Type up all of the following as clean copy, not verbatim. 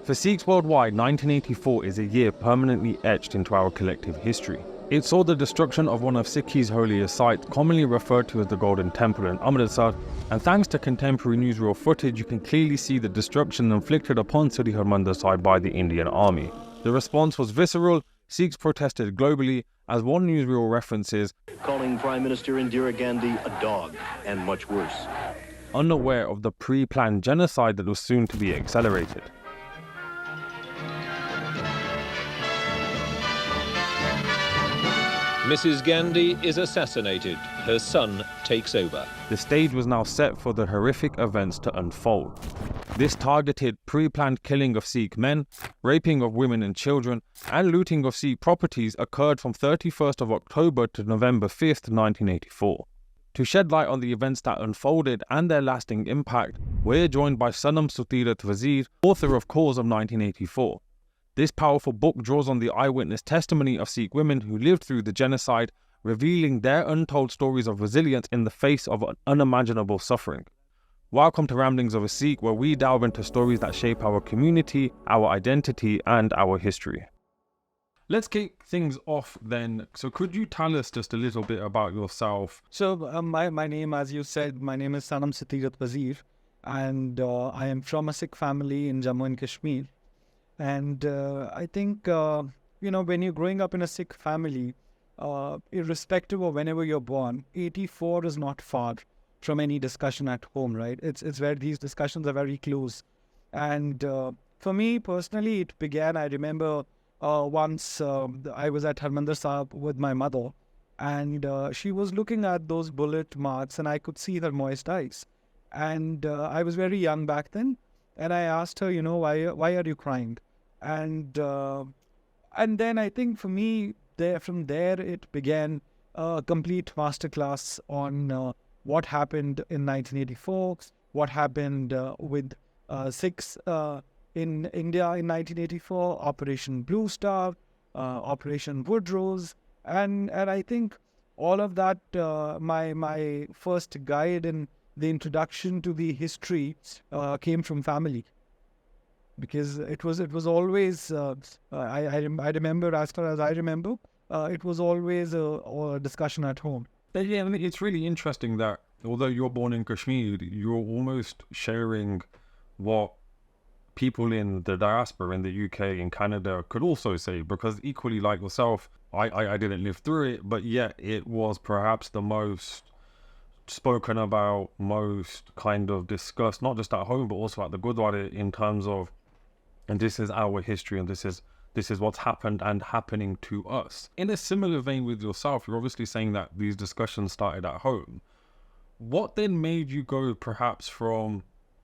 For Sikhs worldwide, 1984 is a year permanently etched into our collective history. It saw the destruction of one of Sikhi's holiest sites, commonly referred to as the Golden Temple in Amritsar, and thanks to contemporary newsreel footage, you can clearly see the destruction inflicted upon Sri Harmandir Sahib by the Indian Army. The response was visceral. Sikhs protested globally, as one newsreel references, calling Prime Minister Indira Gandhi a dog, and much worse. Unaware of the pre-planned genocide that was soon to be accelerated. Mrs. Gandhi is assassinated. Her son takes over. The stage was now set for the horrific events to unfold. This targeted, pre-planned killing of Sikh men, raping of women and children, and looting of Sikh properties occurred from 31st of October to November 5th, 1984. To shed light on the events that unfolded and their lasting impact, we're joined by Sanam Sutirath Wazir, author of Kaurs of 1984. This powerful book draws on the eyewitness testimony of Sikh women who lived through the genocide, revealing their untold stories of resilience in the face of unimaginable suffering. Welcome to Ramblings of a Sikh, where we delve into stories that shape our community, our identity, and our history. Let's kick things off then. So could you tell us just a little bit about yourself? So my name, as you said, my name is Sanam Sutirath Wazir, and I am from a Sikh family in Jammu and Kashmir. And I think, when you're growing up in a Sikh family, irrespective of whenever you're born, 84 is not far from any discussion at home, right? It's where these discussions are very close. And for me personally, it began, I remember once I was at Harmandir Sahib with my mother, and she was looking at those bullet marks, and I could see her moist eyes. And I was very young back then. And I asked her, why are you crying? And then I think for me, from there, it began a complete masterclass on what happened in 1984, what happened with Sikhs in India in 1984, Operation Bluestar, Operation Woodrose. And I think all of that, my first guide in the introduction to the history came from family, because it was always I remember, as far as I remember, it was always a discussion at home. Yeah, I mean, it's really interesting that although you're born in Kashmir, you're almost sharing what people in the diaspora in the UK and Canada could also say, because equally like yourself, I didn't live through it, but yet it was perhaps the most spoken about, most kind of discussed, not just at home but also at the Gurdwara, in terms of, and this is our history, and this is what's happened and happening to us. In a similar vein with yourself, you're obviously saying that these discussions started at home. What then made you go perhaps from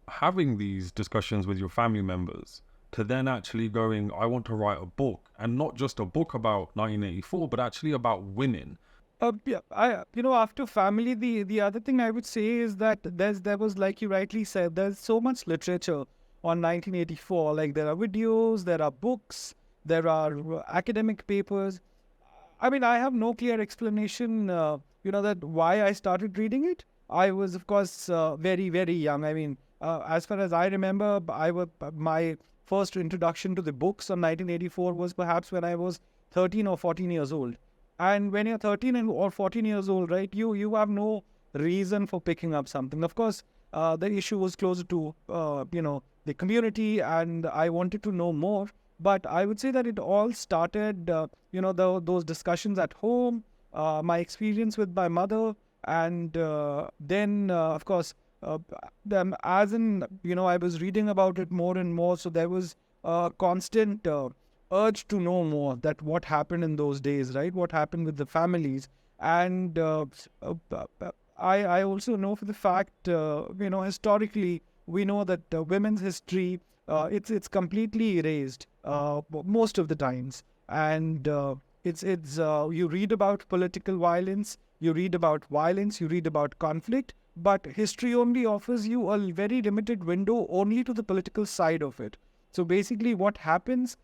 having these discussions with your family members to then actually going, I want to write a book, and not just a book about 1984, but actually about women? After family, the other thing I would say is that there was, like you rightly said, there's so much literature on 1984. Like, there are videos, there are books, there are academic papers. I mean, I have no clear explanation, that why I started reading it. I was, of course, very, very young. I mean, as far as I remember, my first introduction to the books on 1984 was perhaps when I was 13 or 14 years old. And when you're 13 or 14 years old, right, you have no reason for picking up something. Of course, the issue was closer to, the community, and I wanted to know more. But I would say that it all started, those discussions at home, my experience with my mother, and then, of course, I was reading about it more and more. So there was a constant urge to know more, that what happened in those days, right? What happened with the families. And I also know for the fact, historically, we know that women's history, it's completely erased most of the times. And you read about political violence, you read about violence, you read about conflict, but history only offers you a very limited window only to the political side of it. So basically what happens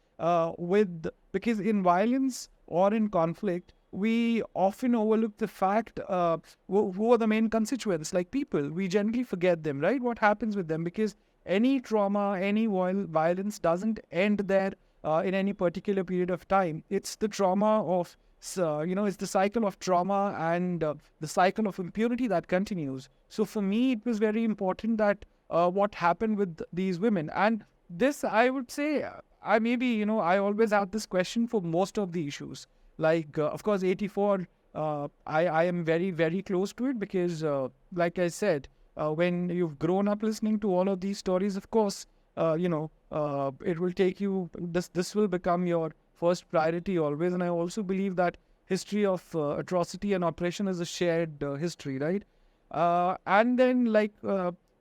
because in violence or in conflict, we often overlook the fact who are the main constituents, like people. We generally forget them, right? What happens with them? Because any trauma, any violence doesn't end there in any particular period of time. It's the trauma of, it's the cycle of trauma and the cycle of impunity that continues. So for me, it was very important that what happened with these women. And this, I would say, I always had this question for most of the issues. Like, of course, 84, I am very, very close to it because, like I said, when you've grown up listening to all of these stories, of course, it will take you, this will become your first priority always. And I also believe that history of atrocity and oppression is a shared history, right? And then,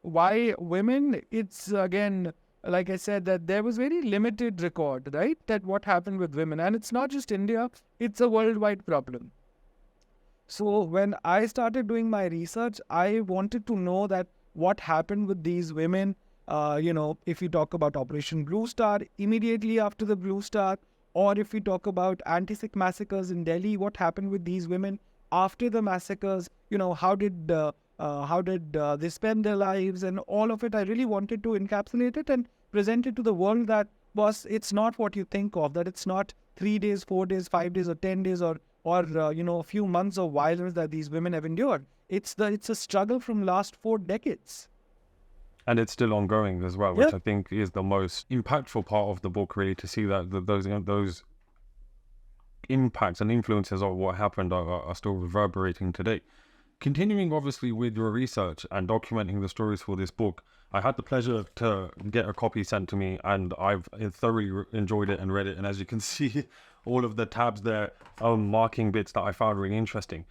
why women? It's again, like I said, that there was very limited record, right? That what happened with women. And it's not just India, it's a worldwide problem. So when I started doing my research, I wanted to know that what happened with these women. If we talk about Operation Bluestar, immediately after the Bluestar, or if we talk about anti-Sikh massacres in Delhi, what happened with these women after the massacres? How did they spend their lives and all of it? I really wanted to encapsulate it and present it to the world that, boss, it's not what you think of, that it's not 3 days, 4 days, 5 days, or 10 days, or a few months of violence that these women have endured. It's a struggle from last 4 decades. And it's still ongoing as well, which I think is the most impactful part of the book, really, to see that those impacts and influences of what happened are still reverberating today. Continuing, obviously, with your research and documenting the stories for this book, I had the pleasure to get a copy sent to me, and I've thoroughly enjoyed it and read it. And as you can see, all of the tabs there are marking bits that I found really interesting.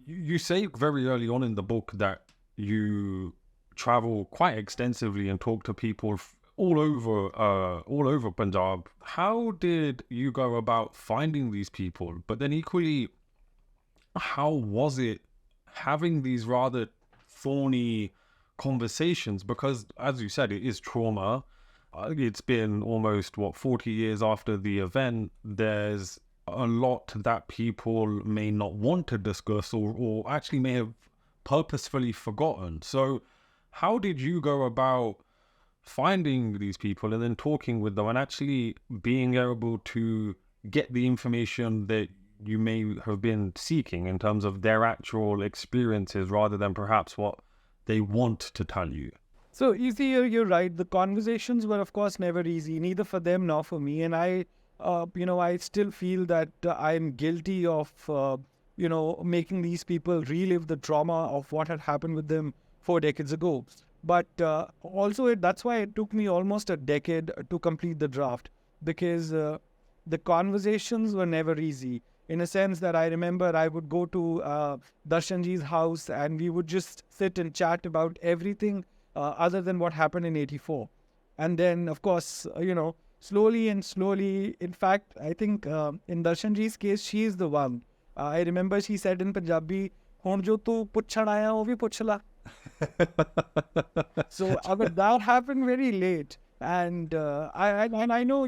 You say very early on in the book that you travel quite extensively and talk to people all over Punjab. How did you go about finding these people? But then equally, how was it having these rather thorny conversations? Because, as you said, it is trauma. It's been almost 40 years after the event. There's a lot that people may not want to discuss, or actually may have purposefully forgotten. So how did you go about finding these people and then talking with them and actually being able to get the information that you may have been seeking in terms of their actual experiences rather than perhaps what they want to tell you? So you see, you're right. The conversations were, of course, never easy, neither for them nor for me. And I still feel that I'm guilty of, making these people relive the trauma of what had happened with them 4 decades ago. But also, that's why it took me almost a decade to complete the draft, because the conversations were never easy. In a sense that I remember I would go to Darshanji's house and we would just sit and chat about everything other than what happened in 84. And then, of course, slowly and slowly, in fact, I think in Darshanji's case, she is the one. I remember she said in Punjabi, "Hun jo tu puchhan aaya, wo bhi puch la." So that happened very late. And I know,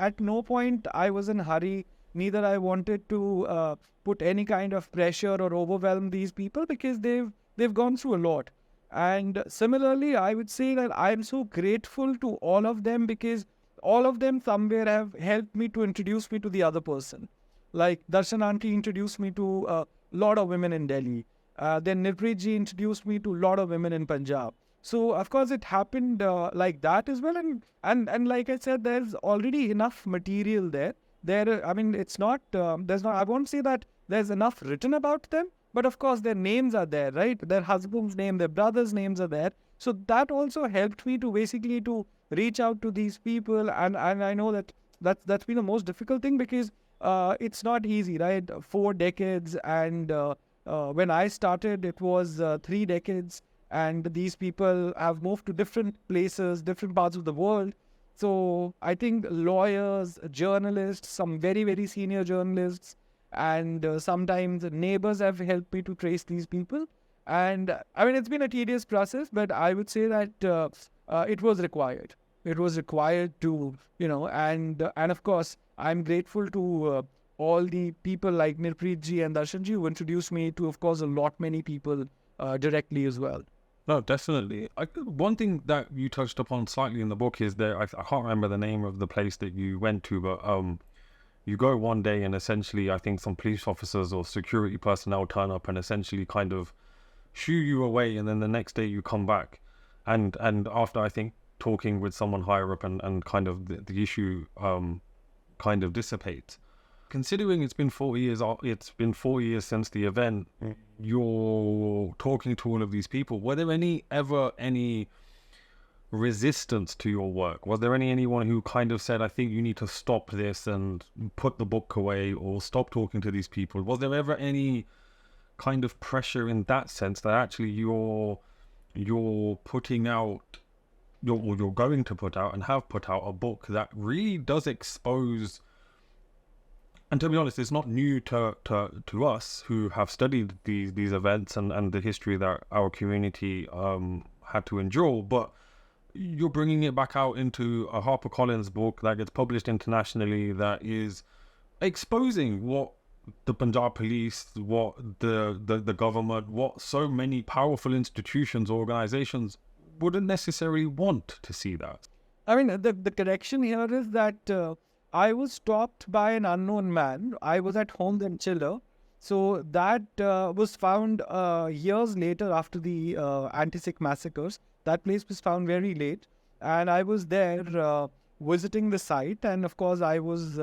at no point I was in a hurry. Neither I wanted to put any kind of pressure or overwhelm these people, because they've gone through a lot. And similarly, I would say that I'm so grateful to all of them, because all of them somewhere have helped me to introduce me to the other person. Like Darshan Auntie introduced me to a lot of women in Delhi. Then Nirpreet ji introduced me to a lot of women in Punjab. So, of course, it happened like that as well. And like I said, there's already enough material there. It's not, I won't say that there's enough written about them, but of course their names are there, right? Their husband's name, their brother's names are there. So that also helped me to basically to reach out to these people. And I know that's been the most difficult thing, because it's not easy, right? 4 decades. And when I started, it was 3 decades. And these people have moved to different places, different parts of the world. So I think lawyers, journalists, some very, very senior journalists, and sometimes neighbors have helped me to trace these people. And it's been a tedious process, but I would say that it was required. It was required to, and of course, I'm grateful to all the people like Nirpreet ji and Darshan ji who introduced me to, of course, many people directly as well. No, definitely. One thing that you touched upon slightly in the book is that I can't remember the name of the place that you went to, but you go one day and essentially I think some police officers or security personnel turn up and essentially kind of shoo you away, and then the next day you come back, and after I think talking with someone higher up and kind of the issue kind of dissipates. Considering it's been 4 years, it's been 4 years since the event. You're talking to all of these people. Were there any resistance to your work? Was there anyone who kind of said, I think you need to stop this and put the book away or stop talking to these people? Was there ever any kind of pressure in that sense that actually you're putting out, you're going to put out and have put out a book that really does expose? And to be honest, it's not new to us who have studied these events and the history that our community had to endure, but you're bringing it back out into a HarperCollins book that gets published internationally that is exposing what the Punjab police, what the government, what so many powerful institutions, organizations wouldn't necessarily want to see that. I mean, the correction here is that I was stopped by an unknown man. I was at home in Chiller. So that was found years later after the anti-Sikh massacres. That place was found very late. And I was there visiting the site. And of course, I was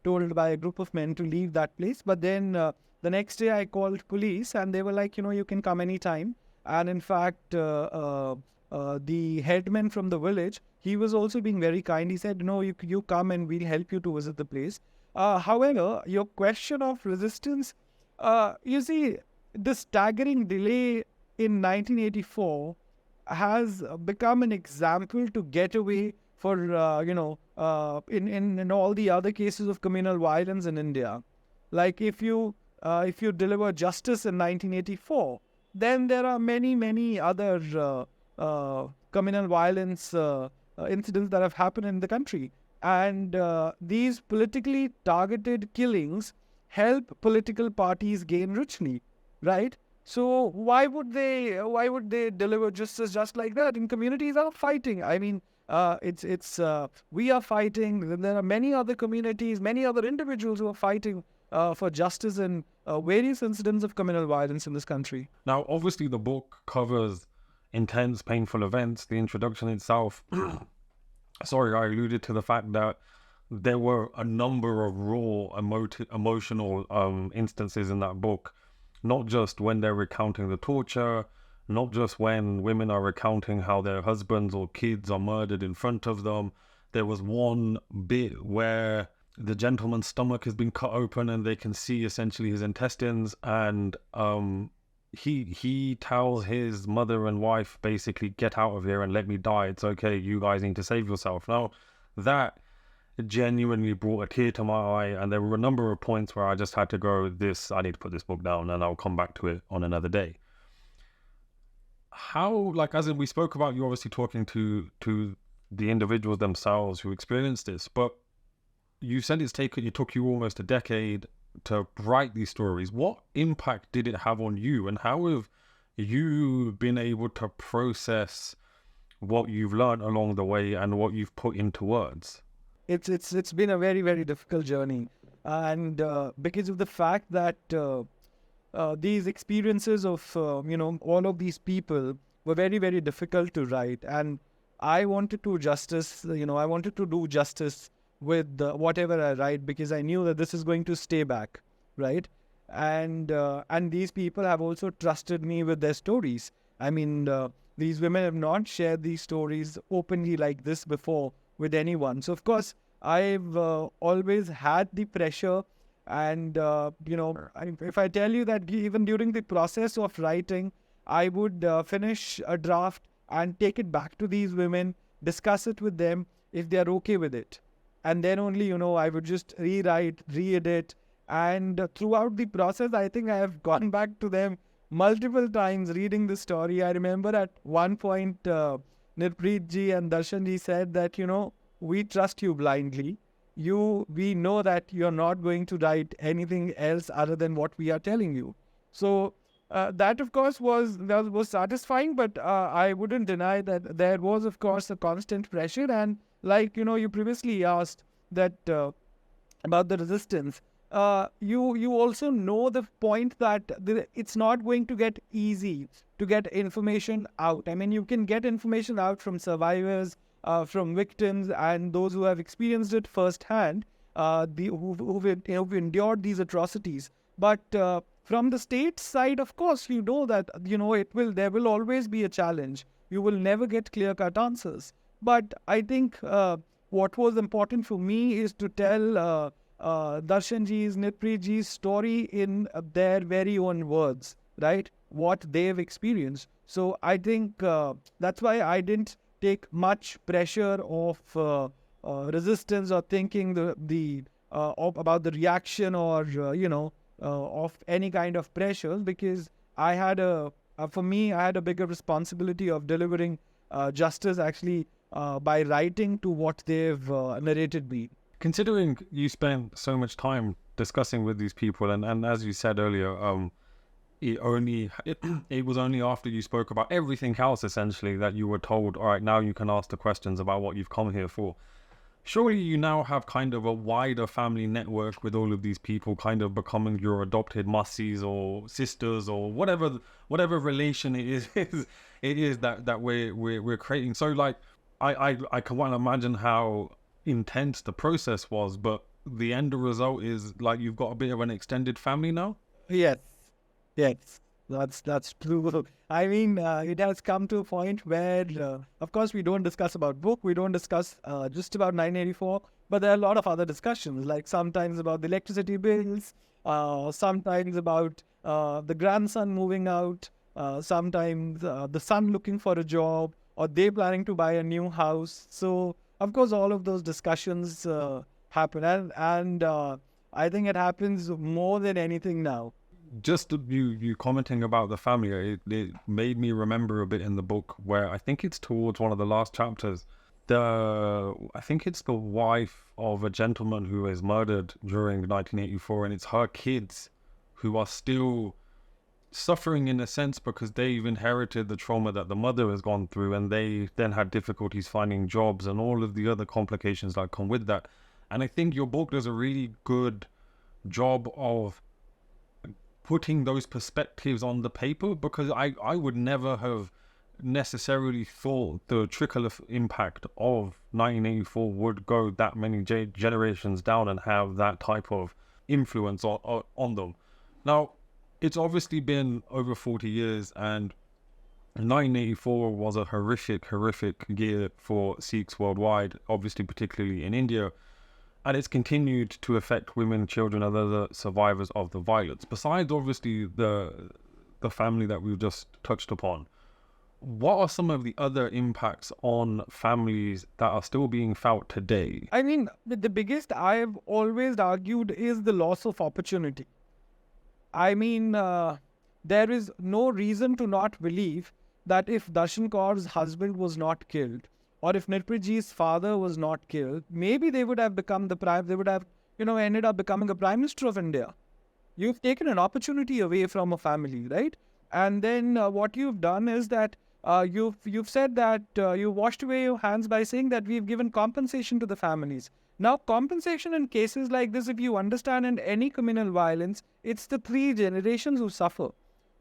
told by a group of men to leave that place. But then the next day I called police and they were like, you can come anytime. And in fact, the headman from the village, he was also being very kind. He said, no, you come and we'll help you to visit the place. However, your question of resistance, you see, the staggering delay in 1984 has become an example to get away for, in all the other cases of communal violence in India. Like if you deliver justice in 1984, then there are many other communal violence incidents that have happened in the country. And these politically targeted killings help political parties gain richly, right? So why would they deliver justice just like that? And communities are fighting. I mean, we are fighting. Then there are many other communities, many other individuals who are fighting for justice in various incidents of communal violence in this country. Now, obviously, the book covers intense, painful events. The introduction itself, sorry, I alluded to the fact that there were a number of raw, emotional instances in that book, not just when they're recounting the torture, not just when women are recounting how their husbands or kids are murdered in front of them. There was one bit where the gentleman's stomach has been cut open and they can see essentially his intestines, and he tells his mother and wife basically, get out of here and let me die. It's okay, you guys need to save yourself. Now, that genuinely brought a tear to my eye, and there were a number of points where I just had to go, I need to put this book down and I'll come back to it on another day. How, as in we spoke about, you obviously talking to the individuals themselves who experienced this, but you said it took you almost a decade to write these stories. What impact did it have on you, and how have you been able to process what you've learned along the way and what you've put into words? It's been a very, very difficult journey, and because of the fact that these experiences of all of these people were very, very difficult to write, and I wanted to do justice with whatever I write, because I knew that this is going to stay back, right? And these people have also trusted me with their stories. I mean, these women have not shared these stories openly like this before with anyone. So of course, I've always had the pressure, and if I tell you that even during the process of writing, I would finish a draft and take it back to these women, discuss it with them if they are okay with it. And then only, I would just rewrite, re-edit. And throughout the process, I think I have gone back to them multiple times reading the story. I remember at one point, Nirpreet ji and Darshan ji said that, we trust you blindly. We know that you're not going to write anything else other than what we are telling you. So That, of course, was satisfying, but I wouldn't deny that there was, of course, a constant pressure. And like, you previously asked that about the resistance. You also know the point that it's not going to get easy to get information out. I mean, you can get information out from survivors, from victims, and those who have experienced it firsthand, who've endured these atrocities. But from the state side, of course, you know that there will always be a challenge. You will never get clear-cut answers. But I think what was important for me is to tell Darshanji's, Nitpreetji's story in their very own words, right? What they've experienced. So I think that's why I didn't take much pressure of resistance or thinking about the reaction or of any kind of pressures, because I had for me, I had a bigger responsibility of delivering justice actually by writing to what they've narrated me. Considering you spent so much time discussing with these people, and as you said earlier, it was only after you spoke about everything else essentially that you were told, all right, now you can ask the questions about what you've come here for. Surely you now have kind of a wider family network with all of these people kind of becoming your adopted mussies or sisters or whatever relation it is that we're creating. So like I can well imagine how intense the process was, but the end result is like you've got a bit of an extended family now. Yes, that's true. I mean, it has come to a point where, of course, we don't discuss about book, we don't discuss just about 984, but there are a lot of other discussions, like sometimes about the electricity bills, sometimes about the grandson moving out, sometimes the son looking for a job, or they planning to buy a new house. So, of course, all of those discussions happen, and I think it happens more than anything now. Just you commenting about the family, it made me remember a bit in the book where I think it's towards one of the last chapters. I think it's the wife of a gentleman who was murdered during 1984, and it's her kids who are still suffering in a sense because they've inherited the trauma that the mother has gone through, and they then had difficulties finding jobs and all of the other complications that come with that. And I think your book does a really good job of putting those perspectives on the paper, because I would never have necessarily thought the trickle of impact of 1984 would go that many generations down and have that type of influence on them. Now, it's obviously been over 40 years, and 1984 was a horrific year for Sikhs worldwide, obviously particularly in India. And it's continued to affect women, children, and other survivors of the violence. Besides, obviously, the family that we've just touched upon, what are some of the other impacts on families that are still being felt today? I mean, the biggest I've always argued is the loss of opportunity. I mean, there is no reason to not believe that if Darshan Kaur's husband was not killed, or if Nitpreetji's father was not killed, maybe they would have become ended up becoming a Prime Minister of India. You've taken an opportunity away from a family, right? And then what you've done is that you've said that you washed away your hands by saying that we've given compensation to the families. Now, compensation in cases like this, if you understand, in any communal violence, it's the 3 generations who suffer.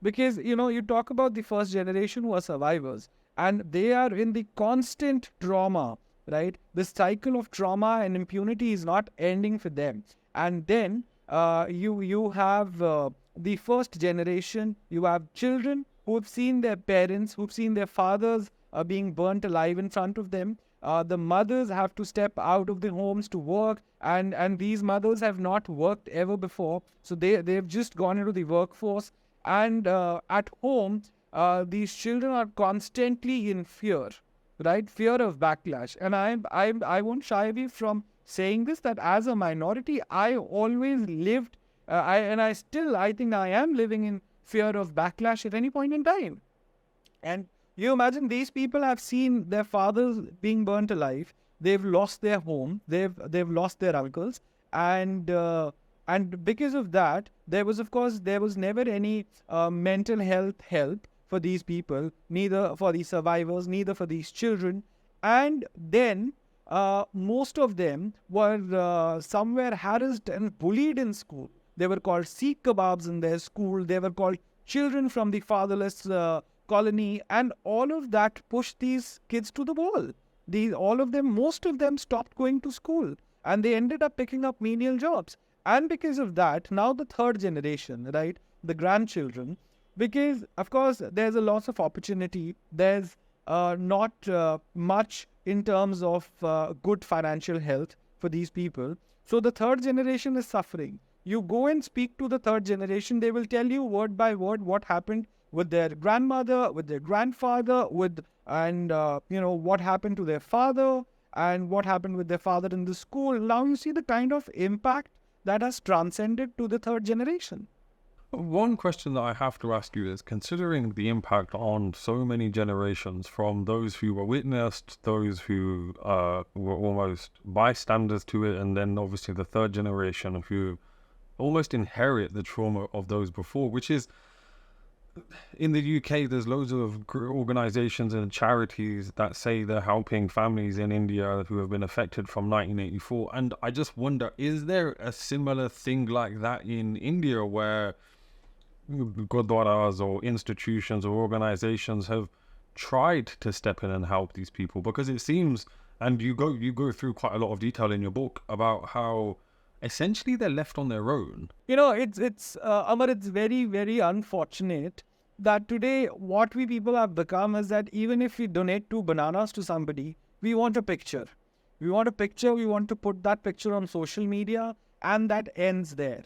Because, you talk about the first generation who are survivors, and they are in the constant trauma, right? This cycle of trauma and impunity is not ending for them. And then you have the first generation, you have children who have seen their parents, who've seen their fathers being burnt alive in front of them. The mothers have to step out of the homes to work, and these mothers have not worked ever before. So they've just gone into the workforce. And at home, these children are constantly in fear, right? Fear of backlash. And I won't shy away from saying this, that as a minority, I always lived, I think I am living in fear of backlash at any point in time. And you imagine these people have seen their fathers being burnt alive. They've lost their home. They've lost their uncles. And And because of that, there was never any mental health help for these people, neither for these survivors, neither for these children. And then most of them were somewhere harassed and bullied in school. They were called Sikh kebabs in their school. They were called children from the fatherless colony. And all of that pushed these kids to the wall. Most of them stopped going to school. And they ended up picking up menial jobs. And because of that, now the third generation, right, the grandchildren, because, of course, there's a loss of opportunity. There's not much in terms of good financial health for these people. So the third generation is suffering. You go and speak to the third generation, they will tell you word by word what happened with their grandmother, with their grandfather, what happened to their father, and what happened with their father in the school. Now you see the kind of impact that has transcended to the third generation. One question that I have to ask you is, considering the impact on so many generations, from those who were witnessed, those who were almost bystanders to it, and then obviously the third generation who almost inherit the trauma of those before, which is, in the UK, there's loads of organizations and charities that say they're helping families in India who have been affected from 1984. And I just wonder, is there a similar thing like that in India where gurdwaras or institutions or organizations have tried to step in and help these people? Because it seems, and you go through quite a lot of detail in your book about how essentially they're left on their own. It's Amar, it's very, very unfortunate that today what we people have become is that even if we donate 2 bananas to somebody, we want a picture. We want to put that picture on social media, and that ends there.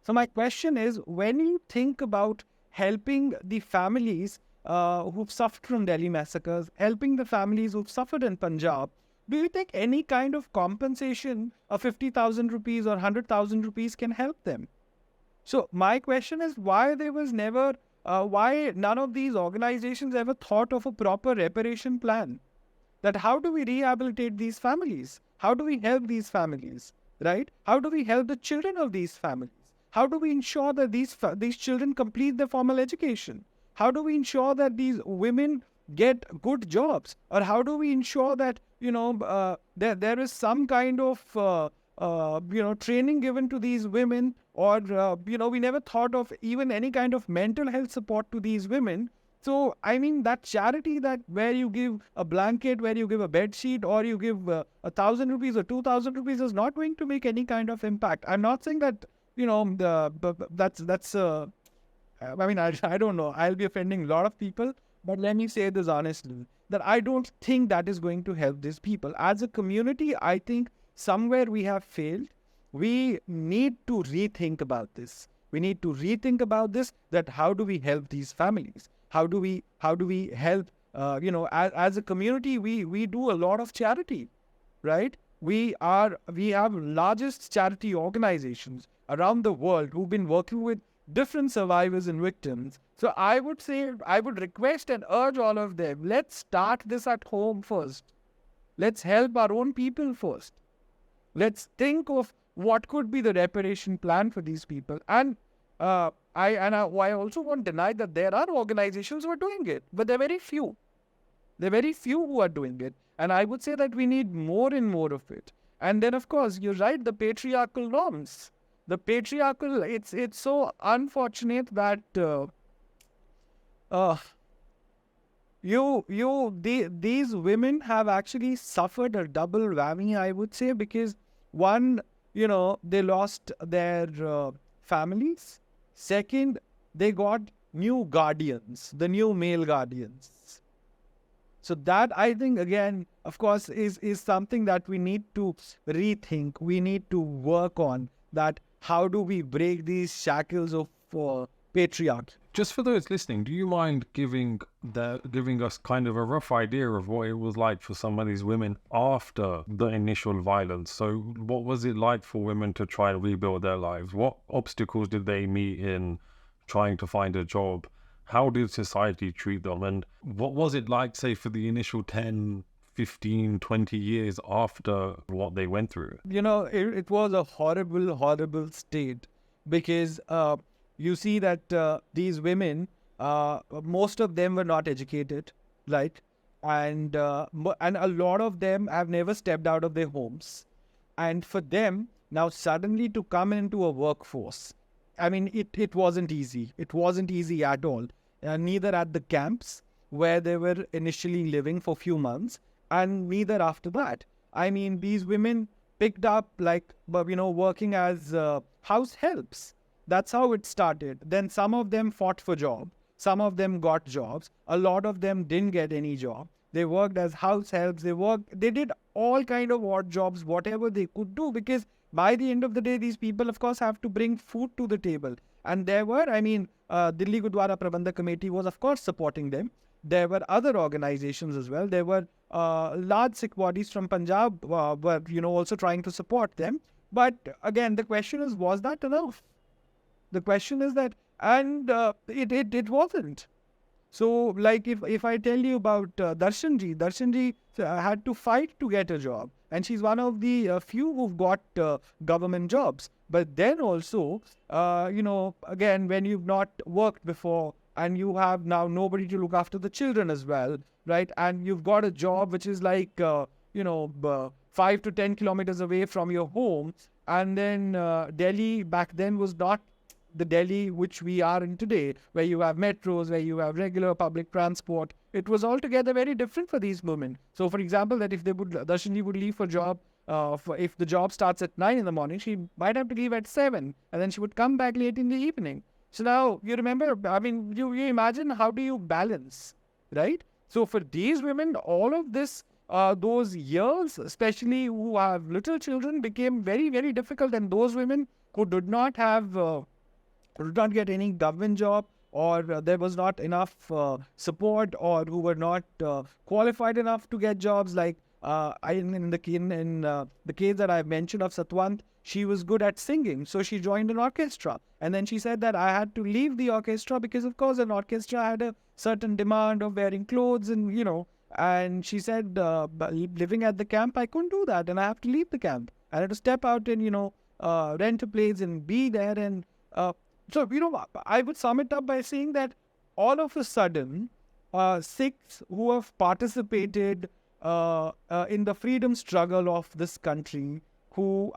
So my question is, when you think about helping the families who've suffered from Delhi massacres, helping the families who've suffered in Punjab, do you think any kind of compensation of 50,000 rupees or 100,000 rupees can help them? So my question is, why none of these organizations ever thought of a proper reparation plan? That how do we rehabilitate these families? How do we help these families, right? How do we help the children of these families? How do we ensure that these children complete their formal education? How do we ensure that these women get good jobs? Or how do we ensure that there is some kind of training given to these women, or we never thought of even any kind of mental health support to these women. So I mean, that charity, that where you give a blanket, where you give a bed sheet, or you give 1,000 rupees or 2,000 rupees, is not going to make any kind of impact. I'm not saying that that's I don't know, I'll be offending a lot of people, but let me say this honestly, that I don't think that is going to help these people. As a community, I think somewhere we have failed. We need to rethink about this. That how do we help these families? How do we help, as a community, we do a lot of charity, right? We have largest charity organizations around the world who've been working with different survivors and victims. So I would request and urge all of them, let's start this at home first. Let's help our own people first. Let's think of what could be the reparation plan for these people. And I also won't deny that there are organizations who are doing it, but they're very few. There are very few who are doing it. And I would say that we need more and more of it. And then, of course, you're right, the patriarchal norms. It's so unfortunate that these women have actually suffered a double whammy, I would say, because one, they lost their families. Second, they got new guardians, the new male guardians. So that, I think, again, of course, is something that we need to rethink. We need to work on that. How do we break these shackles of patriarchy? Just for those listening, do you mind giving us kind of a rough idea of what it was like for some of these women after the initial violence? So what was it like for women to try and rebuild their lives? What obstacles did they meet in trying to find a job? How did society treat them? And what was it like, say, for the initial 10, 15, 20 years after what they went through. It was a horrible, horrible state because you see that these women, most of them were not educated, right? And a lot of them have never stepped out of their homes. And for them, now suddenly to come into a workforce, I mean, it wasn't easy. It wasn't easy at all. Neither at the camps where they were initially living for few months, and neither after that. I mean, these women picked up working as house helps. That's how it started. Then some of them fought for job. Some of them got jobs. A lot of them didn't get any job. They worked as house helps. They did all kind of odd jobs, whatever they could do, because by the end of the day, these people, of course, have to bring food to the table. And there were, Delhi Gurdwara Prabandhak Committee was, of course, supporting them. There were other organizations as well. There were large Sikh bodies from Punjab were, also trying to support them. But again, the question is, was that enough? The question is that, and it wasn't. So, like if I tell you about Darshanji had to fight to get a job, and she's one of the few who've got government jobs. But then also, again, when you've not worked before and you have now nobody to look after the children as well, right? And you've got a job which is like 5 to 10 kilometers away from your home, and then Delhi back then was not the Delhi which we are in today, where you have metros, where you have regular public transport. It was altogether very different for these women. So, for example, that if Darshanji would leave for job, if the job starts at 9 in the morning, she might have to leave at 7, and then she would come back late in the evening. So now, you remember, you imagine how do you balance, right? So for these women, all of this, those years, especially who have little children, became very, very difficult. And those women who did not get any government job, or there was not enough support, or who were not qualified enough to get jobs, like in the case that I've mentioned of Satwant, she was good at singing, so she joined an orchestra. And then she said that I had to leave the orchestra because, of course, an orchestra had a certain demand of wearing clothes, and and she said, living at the camp, I couldn't do that, and I have to leave the camp. I had to step out and, rent a place and be there. And so, I would sum it up by saying that all of a sudden, Sikhs who have participated in the freedom struggle of this country, who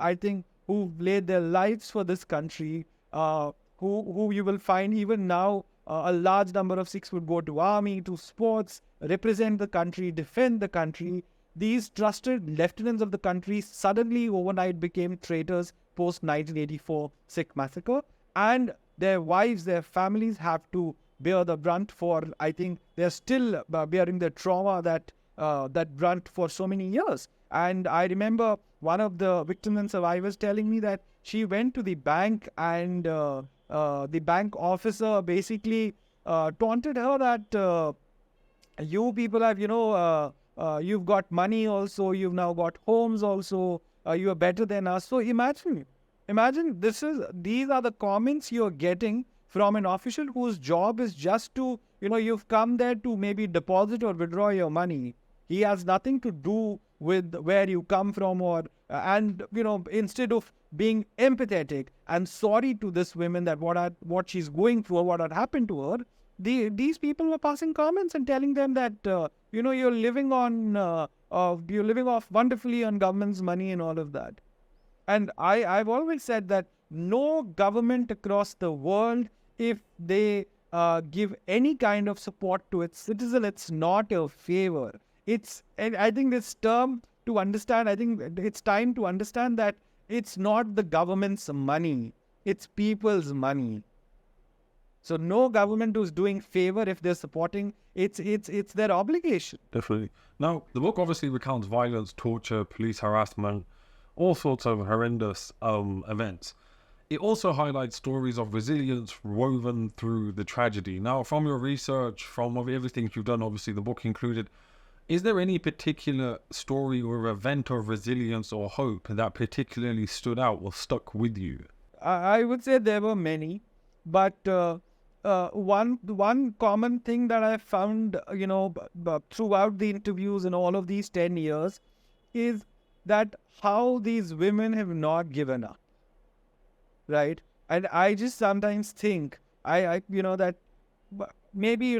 laid their lives for this country, who you will find even now, a large number of Sikhs would go to army, to sports, represent the country, defend the country. These trusted lieutenants of the country suddenly overnight became traitors post 1984 Sikh massacre, and their wives, their families have to bear the brunt for, I think they're still bearing the trauma that brunt for so many years. And I remember one of the victims and survivors telling me that she went to the bank, and the bank officer basically taunted her that you people have, you've got money also, you've now got homes also, you are better than us. So imagine these are the comments you're getting from an official whose job is just to, you've come there to maybe deposit or withdraw your money. He has nothing to do with where you come from, or instead of being empathetic and sorry to this woman that what she's going through or what had happened to her, these people were passing comments and telling them that you're living off wonderfully on government's money and all of that. And I've always said that no government across the world, if they give any kind of support to its citizen, it's not a favor. And I think this term to understand, I think it's time to understand that it's not the government's money, it's people's money. So no government who's doing favor, if they're supporting, it's their obligation. Definitely. Now, the book obviously recounts violence, torture, police harassment, all sorts of horrendous events. It also highlights stories of resilience woven through the tragedy. Now, from your research, from everything you've done, obviously the book included, is there any particular story or event of resilience or hope that particularly stood out or stuck with you? I would say there were many, but one common thing that I found, throughout the interviews in all of these 10 years is that how these women have not given up, right? And I just sometimes think, that maybe,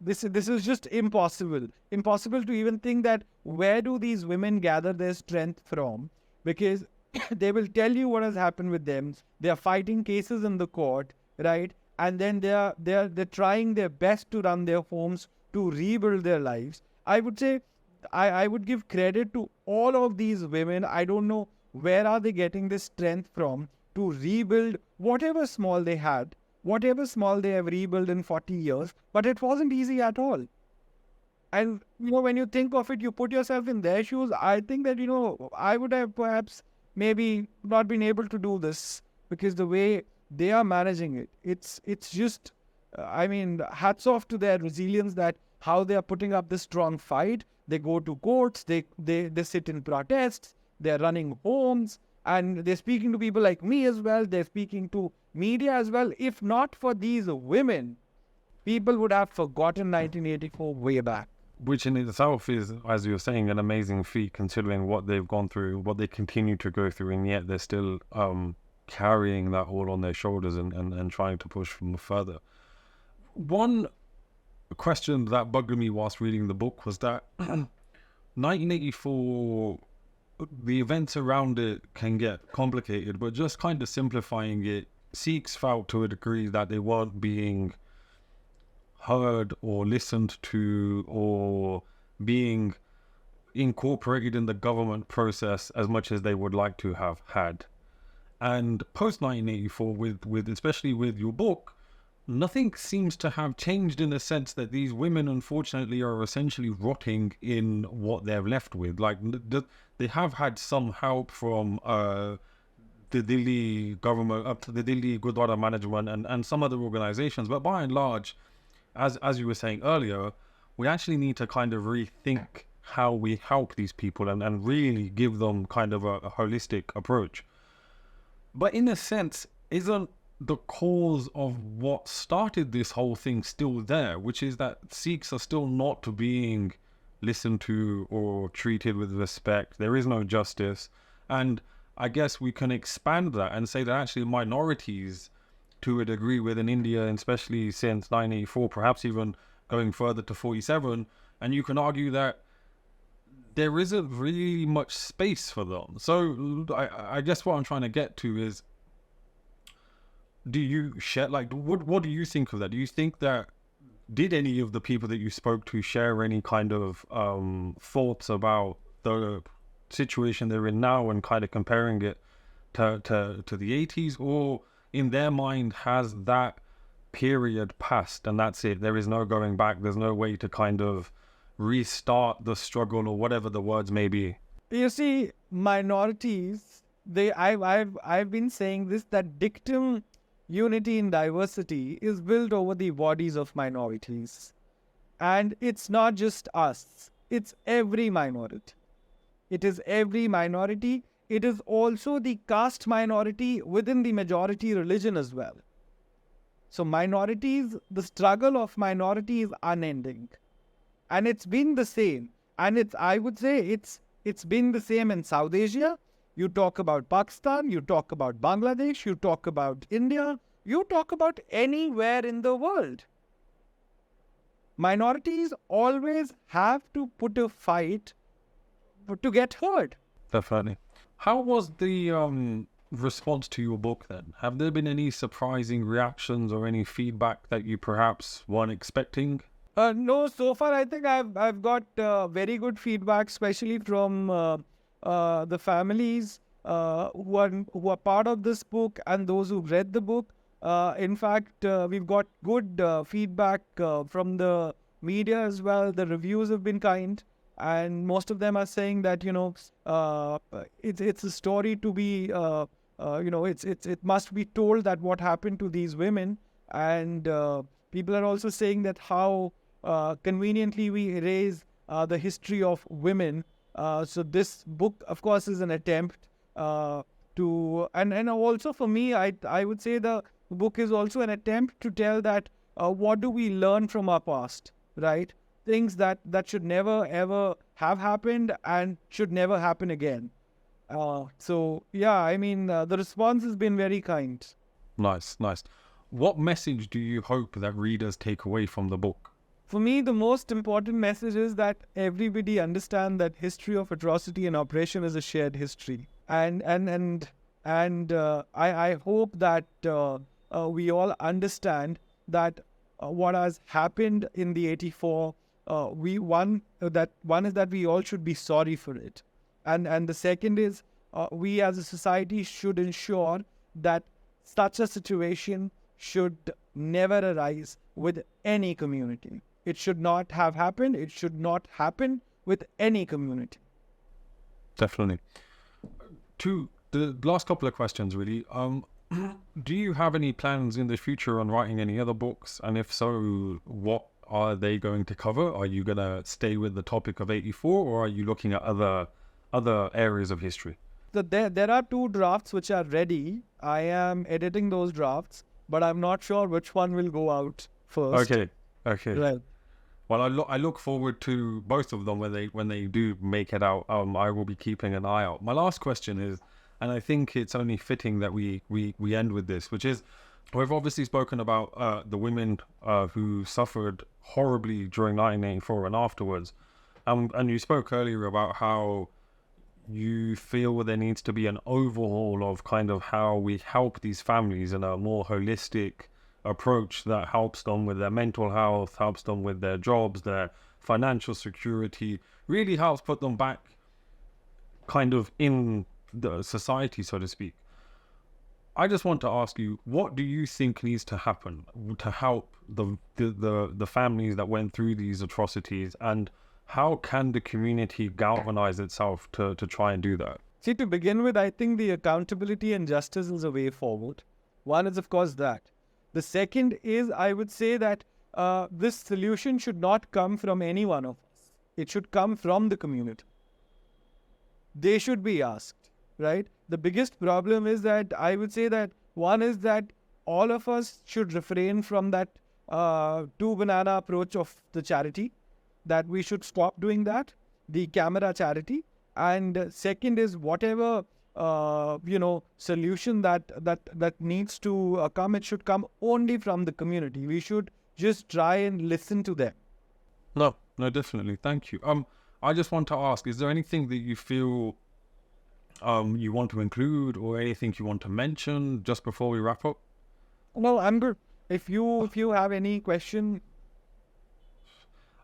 this is just impossible to even think that where do these women gather their strength from? Because they will tell you what has happened with them. They are fighting cases in the court, right? And then they're trying their best to run their homes, to rebuild their lives. I would say I would give credit to all of these women. I don't know where are they getting this strength from to rebuild whatever small they had, whatever small they have rebuilt in 40 years, but it wasn't easy at all. And, when you think of it, you put yourself in their shoes, I think that, I would have perhaps maybe not been able to do this, because the way they are managing it, it's just, hats off to their resilience, that how they are putting up this strong fight. They go to courts, they sit in protests, they're running homes, and they're speaking to people like me as well. They're speaking to media as well. If not for these women, people would have forgotten 1984 way back. Which in itself is, as you're saying, an amazing feat, considering what they've gone through, what they continue to go through, and yet they're still carrying that all on their shoulders and trying to push them further. One question that bugged me whilst reading the book was that 1984, the events around it can get complicated, but just kind of simplifying it, Sikhs felt to a degree that they weren't being heard or listened to or being incorporated in the government process as much as they would like to have had. And post 1984, with especially with your book, nothing seems to have changed, in the sense that these women, unfortunately, are essentially rotting in what they're left with. Like, they have had some help from the Delhi government, up to the Delhi Gurdwara management and some other organizations, but by and large, as you were saying earlier, we actually need to kind of rethink how we help these people and really give them kind of a holistic approach. But in a sense, isn't the cause of what started this whole thing still there, which is that Sikhs are still not being listened to or treated with respect? There is no justice. And I guess we can expand that and say that actually minorities, to a degree within India, especially since 1984, perhaps even going further to 47, and you can argue that there isn't really much space for them. So I guess what I'm trying to get to is, do you share, like, what do you think of that? Do you think that, did any of the people that you spoke to share any kind of thoughts about the situation they're in now and kind of comparing it to the 80s, or in their mind has that period passed and that's it? There is no going back. There's no way to kind of restart the struggle, or whatever the words may be. You see, minorities, I've been saying this, that dictum unity in diversity is built over the bodies of minorities. And it's not just us, it's every minority. It is every minority. It is also the caste minority within the majority religion as well. So minorities, the struggle of minorities is unending. And it's been the same. And I would say it's been the same in South Asia. You talk about Pakistan, you talk about Bangladesh, you talk about India, you talk about anywhere in the world. Minorities always have to put a fight to get heard. Definitely. How was the response to your book then? Have there been any surprising reactions or any feedback that you perhaps weren't expecting? No, so far I think I've got very good feedback, especially from the families who are part of this book and those who've read the book. In fact, we've got good feedback from the media as well. The reviews have been kind. And most of them are saying that, it's a story to be, it must be told, that what happened to these women. And people are also saying that how conveniently we erase the history of women. So this book, of course, is an attempt to, and also for me, I would say the the book is also an attempt to tell that what do we learn from our past, right? Things that should never ever have happened and should never happen again. So yeah, I mean, the response has been very kind. Nice, nice. What message do you hope that readers take away from the book? For me, the most important message is that everybody understand that history of atrocity and oppression is a shared history, and I hope that we all understand that what has happened in the 84. One is that we all should be sorry for it, and the second is we as a society should ensure that such a situation should never arise with any community. It should not have happened. It should not happen with any community. Definitely. The last couple of questions, really. Do you have any plans in the future on writing any other books? And if so, what are they going to cover? Are you going to stay with the topic of 84, or are you looking at other areas of history? So there are 2 drafts which are ready. I am editing those drafts, but I'm not sure which one will go out first. Okay. Right. Well, I look forward to both of them when they do make it out. I will be keeping an eye out. My last question is, and I think it's only fitting that we end with this, which is, we've obviously spoken about the women who suffered horribly during 1984 and afterwards, and you spoke earlier about how you feel there needs to be an overhaul of kind of how we help these families in a more holistic approach that helps them with their mental health, helps them with their jobs, their financial security, really helps put them back kind of in the society, so to speak. I just want to ask you, what do you think needs to happen to help the families that went through these atrocities, and how can the community galvanize itself to try and do that? See, to begin with, I think the accountability and justice is a way forward. One is, of course, that. The second is, I would say that this solution should not come from any one of us. It should come from the community. They should be asked, right? The biggest problem is that I would say that one is that all of us should refrain from that 2-banana approach of the charity, that we should stop doing that, the camera charity. And second is whatever solution that needs to come, it should come only from the community. We should just try and listen to them. No, definitely. Thank you. I just want to ask, is there anything that you feel you want to include, or anything you want to mention just before we wrap up? No, I'm good. If you have any question.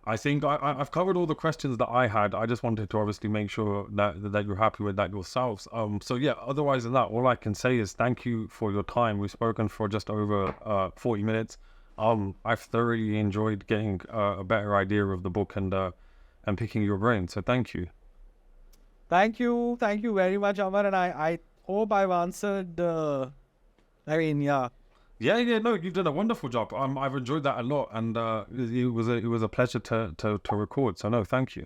I think I've covered all the questions that I had. I just wanted to obviously make sure that you're happy with that yourselves. So yeah, otherwise than that, all I can say is thank you for your time. We've spoken for just over 40 minutes. I've thoroughly enjoyed getting a better idea of the book and picking your brain. So thank you. Thank you very much, Amar. And I hope I've answered. Yeah. Yeah, no, you've done a wonderful job. I've enjoyed that a lot, and it was a pleasure to record. So no, thank you.